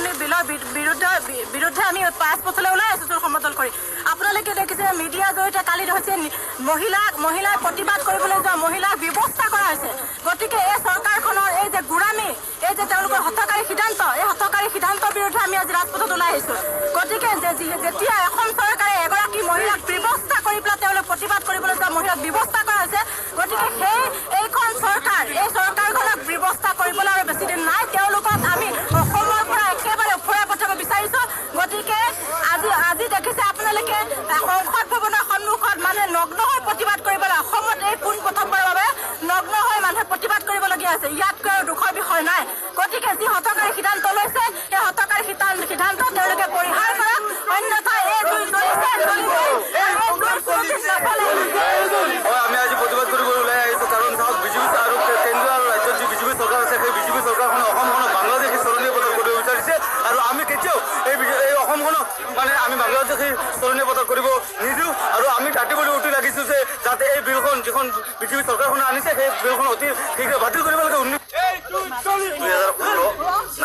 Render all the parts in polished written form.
সংশোধনী বিলৰ বিৰুদ্ধে আমি ৰাজপথলৈ ওলাই আছোঁ সমদল কৰি। আপোনালোকে দেখিছে মিডিয়াৰ জৰিয়তে কালি হৈছে মহিলাৰ প্ৰতিবাদ কৰিবলৈ যোৱা মহিলাৰ ব্যৱস্থা কৰা হৈছে। গতিকে এই চৰকাৰখনৰ এই যে গোৰামী, এই যে তেওঁলোকৰ হঠকাৰী সিদ্ধান্ত, এই হঠকাৰী সিদ্ধান্তৰ বিৰুদ্ধে আমি আজি ৰাজপথত ওলাই আহিছোঁ। গতিকে যেতিয়া এখন চৰকাৰে এগৰাকী মহিলাক ব্যৱস্থা কৰি পেলাই তেওঁলোক প্ৰতিবাদ কৰিবলৈ যোৱা মহিলাক ব্যৱস্থা কৰা হৈছে, গতিকে এইখন চৰকাৰ, এই চৰকাৰখনক ব্যৱস্থা কৰিবলৈ আৰু বেছি দিন নাই। তেওঁলোকক আমি অসমৰ পৰা একেবাৰে ওফৰাই পঠাব বিচাৰিছোঁ। গতিকে আজি দেখিছে আপোনালোকে সংসদ ভৱনৰ সন্মুখত মানুহে নগ্ন হৈ প্ৰতিবাদ কৰিবলৈ, অসমত এই পোনপ্ৰথমবাৰৰ বাবে নগ্ন হৈ মানুহে প্ৰতিবাদ কৰিবলগীয়া হৈছে। ইয়াতকৈ আৰু দুখৰ বিষয় নাই। গতিকে যি হঠকাৰী সিদ্ধান্ত লৈছে, সেই হঠকাৰী সিদ্ধান্ত তেওঁলোকে পৰিহাৰ কৰক, অন্যথা এই জুই জ্বলিছে আমি আজি প্ৰতিবাদ কৰিবলৈ ওলাই আহিছোঁ। কাৰণ চাওক, বিজেপি আৰু কেন্দ্ৰ আৰু ৰাজ্যত যি বিজেপি চৰকাৰ আছে, সেই বিজেপি চৰকাৰখনে অসমখনক বাংলাদেশী স্মৰণীয় পথত কৰিব বিচাৰিছে। আৰু আমি কেতিয়াও এই অসমখনক আমি বাংলাদেশী স্মৰণীয় পথত কৰিব নিদিওঁ। আৰু আমি ৰাতিপুৱা উঠি লাগিছোঁ যে যাতে এই বিলখন যিখন বিজেপি চৰকাৰখনে আনিছে, সেই বিলখন অতি শীঘ্ৰে বাতিল কৰিব লাগে। 2016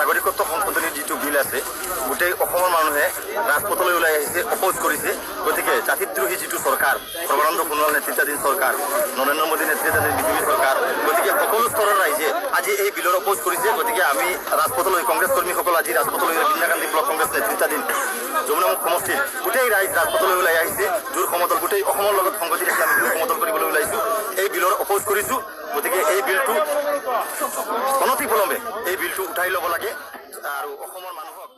নাগৰিকত্ব সংশোধনী যিটো বিল আছে, গোটেই অসমৰ মানুহে ৰাজপথলৈ ওলাই আহিছে, অপোজ কৰিছে। গতিকে জাতিদ্ৰোহী যিটো চৰকাৰ, সৰ্বানন্দ সোণোৱাল নেতৃত্বাধীন চৰকাৰ, নৰেন্দ্ৰ মোদী নেতৃত্বাধীন বিজেপি চৰকাৰ, গতিকে সকলো স্তৰৰ ৰাইজে আজি এই বিলৰ অপোজ কৰিছে। গতিকে আমি ৰাজপথলৈ, কংগ্ৰেছ কৰ্মীসকল আজি ৰাজপথলৈ, ইন্দিৰা গান্ধী ব্লক কংগ্ৰেছ নেতৃত্বাধীন যমুনামুখ সমষ্টিৰ গোটেই ৰাইজ ৰাজপথলৈ ওলাই আহিছে। জোৰ সমদল গোটেই অসমৰ লগত সংগতি ৰাখি আমি জোৰ সমদল কৰিবলৈ ওলাইছোঁ, এই বিলৰ অপোজ কৰিছোঁ। গতিকে এই বিলটো অনতিপলমে এই বিলটো উঠাই ল'ব লাগে আৰু অসমৰ মানুহক